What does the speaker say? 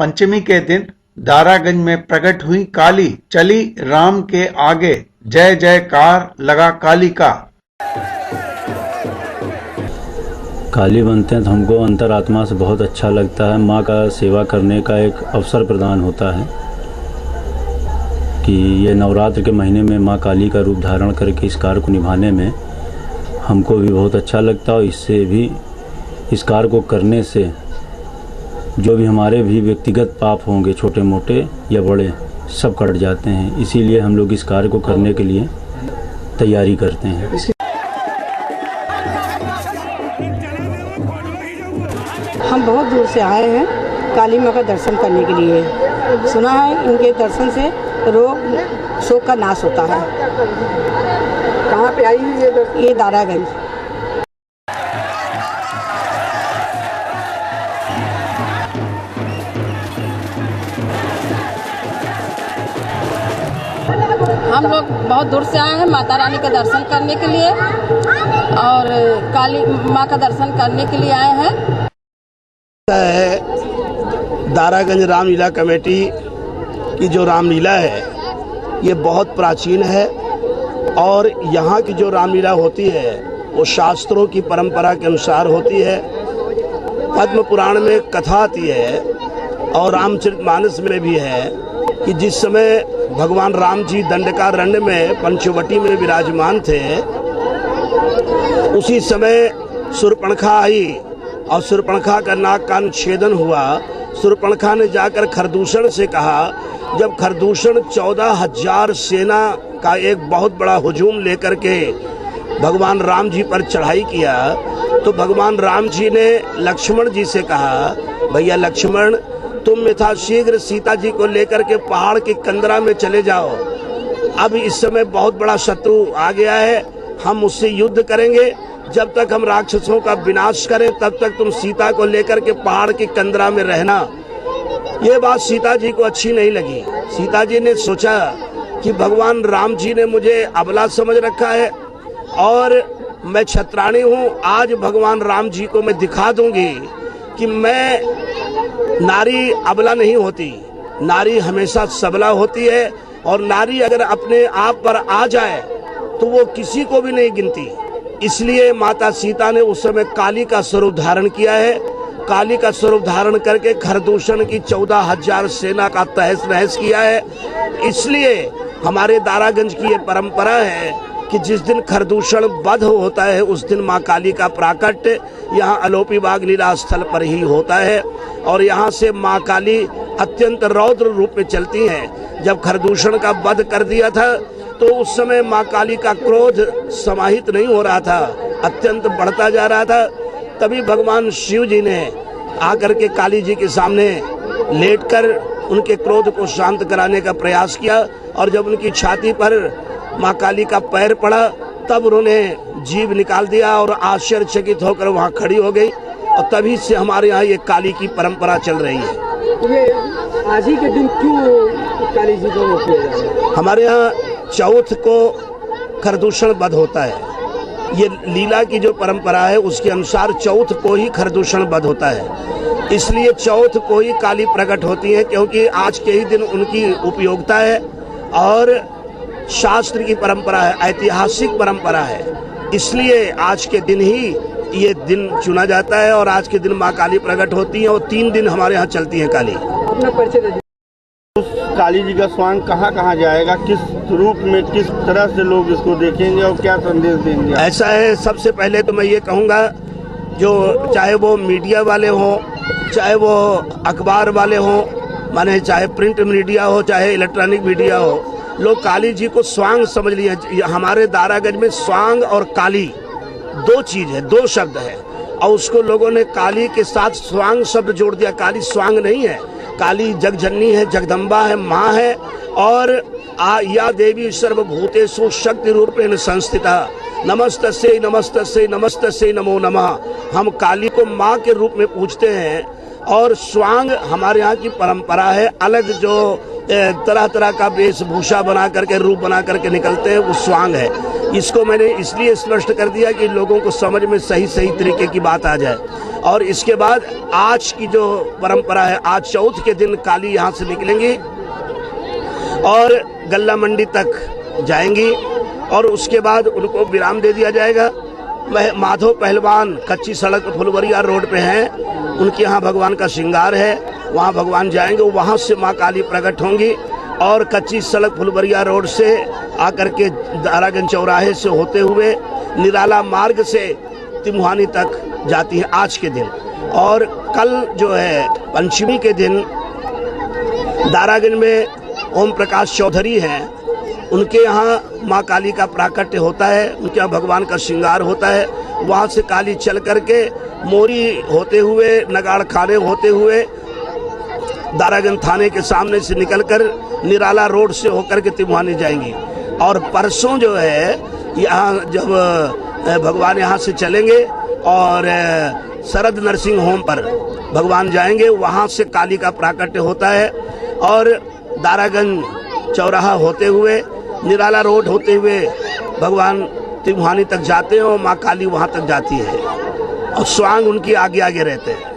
पंचमी के दिन दारागंज में प्रकट हुई काली, चली राम के आगे, जय जयकार लगा काली का। काली बनते हैं तो हमको अंतरात्मा से बहुत अच्छा लगता है। माँ का सेवा करने का एक अवसर प्रदान होता है कि ये नवरात्र के महीने में माँ काली का रूप धारण करके इस कार्य को निभाने में हमको भी बहुत अच्छा लगता है। और इससे भी इस कार्य को करने से जो भी हमारे भी व्यक्तिगत पाप होंगे, छोटे मोटे या बड़े, सब कट जाते हैं। इसीलिए हम लोग इस कार्य को करने के लिए तैयारी करते हैं। हम बहुत दूर से आए हैं काली माँ का दर्शन करने के लिए। सुना है इनके दर्शन से रोग शोक का नाश होता है। कहाँ पे आई है ये दारागंज। हम लोग बहुत दूर से आए हैं माता रानी का दर्शन करने के लिए और काली माँ का दर्शन करने के लिए आए हैं। दारागंज रामलीला कमेटी की जो रामलीला है ये बहुत प्राचीन है और यहाँ की जो रामलीला होती है वो शास्त्रों की परंपरा के अनुसार होती है। पद्म पुराण में कथा आती है और रामचरितमानस में भी है कि जिस समय भगवान राम जी दंडकारण्य में पंचवटी में विराजमान थे, उसी समय शूर्पणखा आई और शूर्पणखा का नाक कान छेदन हुआ। शूर्पणखा ने जाकर खरदूषण से कहा, जब खरदूषण 14,000 सेना का एक बहुत बड़ा हुजूम लेकर के भगवान राम जी पर चढ़ाई किया, तो भगवान राम जी ने लक्ष्मण जी से कहा, भैया लक्ष्मण, तुम यथाशीघ्र सीता जी को लेकर के पहाड़ की कंदरा में चले जाओ। अब इस समय बहुत बड़ा शत्रु आ गया है, हम उससे युद्ध करेंगे। जब तक हम राक्षसों का विनाश करें तब तक तुम सीता को लेकर के पहाड़ की कंदरा में रहना। ये बात सीता जी को अच्छी नहीं लगी। सीता जी ने सोचा कि भगवान राम जी ने मुझे अबला समझ रखा है और मैं छत्राणी हूँ। आज भगवान राम जी को मैं दिखा दूंगी कि मैं नारी अबला नहीं होती, नारी हमेशा सबला होती है और नारी अगर अपने आप पर आ जाए तो वो किसी को भी नहीं गिनती। इसलिए माता सीता ने उस समय काली का स्वरूप धारण किया है। काली का स्वरूप धारण करके खरदूषण की 14,000 सेना का तहस नहस किया है। इसलिए हमारे दारागंज की ये परंपरा है कि जिस दिन खरदूषण वध होता है उस दिन माँ काली का प्राकट्य यहाँ अलोपी बाग लीला स्थल पर ही होता है और यहाँ से माँ काली अत्यंत रौद्र रूप में चलती हैं। जब खरदूषण का वध कर दिया था तो उस समय माँ काली का क्रोध समाहित नहीं हो रहा था, अत्यंत बढ़ता जा रहा था। तभी भगवान शिव जी ने आकर के काली जी के सामने लेटकर उनके क्रोध को शांत कराने का प्रयास किया और जब उनकी छाती पर माँ काली का पैर पड़ा तब उन्होंने जीभ निकाल दिया और आश्चर्यचकित होकर वहाँ खड़ी हो गई और तभी से हमारे यहाँ ये काली की परंपरा चल रही है। ये आज ही के दिन क्यों काली जी को किया जा रहा है? हमारे यहाँ चौथ को खरदूषण वध होता है। ये लीला की जो परंपरा है उसके अनुसार चौथ को ही खरदूषण वध होता है। इसलिए चौथ को ही काली प्रकट होती है क्योंकि आज के ही दिन उनकी उपयोगिता है और शास्त्र की परंपरा है, ऐतिहासिक परंपरा है। इसलिए आज के दिन ही ये दिन चुना जाता है और आज के दिन माँ काली प्रकट होती है और 3 दिन हमारे यहाँ चलती है काली। अपना परिचय दे। काली जी का स्वांग कहाँ कहाँ जाएगा, किस रूप में, किस तरह से लोग इसको देखेंगे और क्या संदेश देंगे? ऐसा है, सबसे पहले तो मैं ये कहूँगा, जो चाहे वो मीडिया वाले हों, चाहे वो अखबार वाले हों, माने चाहे प्रिंट मीडिया हो, चाहे इलेक्ट्रॉनिक मीडिया हो, लोग काली जी को स्वांग समझ लिए। हमारे दारागंज में स्वांग और काली 2 चीज है, 2 शब्द है और उसको लोगों ने काली के साथ स्वांग शब्द जोड़ दिया। काली स्वांग नहीं है, काली जगजननी है, जगदम्बा है, माँ है और या देवी सर्वभूतेषु शक्ति रूपेण संस्थिता नमस्तस्यै नमस्तस्यै नमस्तस्यै नमो नमः। हम काली को माँ के रूप में पूजते हैं और स्वांग हमारे यहाँ की परंपरा है। अलग जो तरह तरह का वेशभूषा बना करके, रूप बना करके निकलते हैं, वो स्वांग है। इसको मैंने इसलिए स्पष्ट कर दिया कि लोगों को समझ में सही सही तरीके की बात आ जाए। और इसके बाद आज की जो परंपरा है, आज चौथ के दिन काली यहाँ से निकलेंगी और गल्ला मंडी तक जाएंगी और उसके बाद उनको विराम दे दिया जाएगा। माधव पहलवान कच्ची सड़क फुलवरिया रोड पे हैं, उनके यहाँ भगवान का श्रृंगार है, वहाँ भगवान जाएंगे, वहाँ से माँ काली प्रकट होंगी और कच्ची सड़क फुलवरिया रोड से आकर के दारागंज चौराहे से होते हुए निराला मार्ग से तिमुहानी तक जाती है आज के दिन। और कल जो है पंचमी के दिन दारागंज में ओम प्रकाश चौधरी हैं, उनके यहाँ माँ काली का प्राकट्य होता है, उनके यहाँ भगवान का श्रृंगार होता है। वहाँ से काली चल करके मोरी होते हुए, नगाड़ खाने होते हुए दारागंज थाने के सामने से निकलकर निराला रोड से होकर के तिमुहानी जाएंगी। और परसों जो है यहाँ जब भगवान यहाँ से चलेंगे और शरद नरसिंह होम पर भगवान जाएंगे, वहाँ से काली का प्राकट्य होता है और दारागंज चौराहा होते हुए, निराला रोड होते हुए भगवान तिमुहानी तक जाते हैं और माँ काली वहाँ तक जाती है और स्वांग उनकी आगे आगे रहते हैं।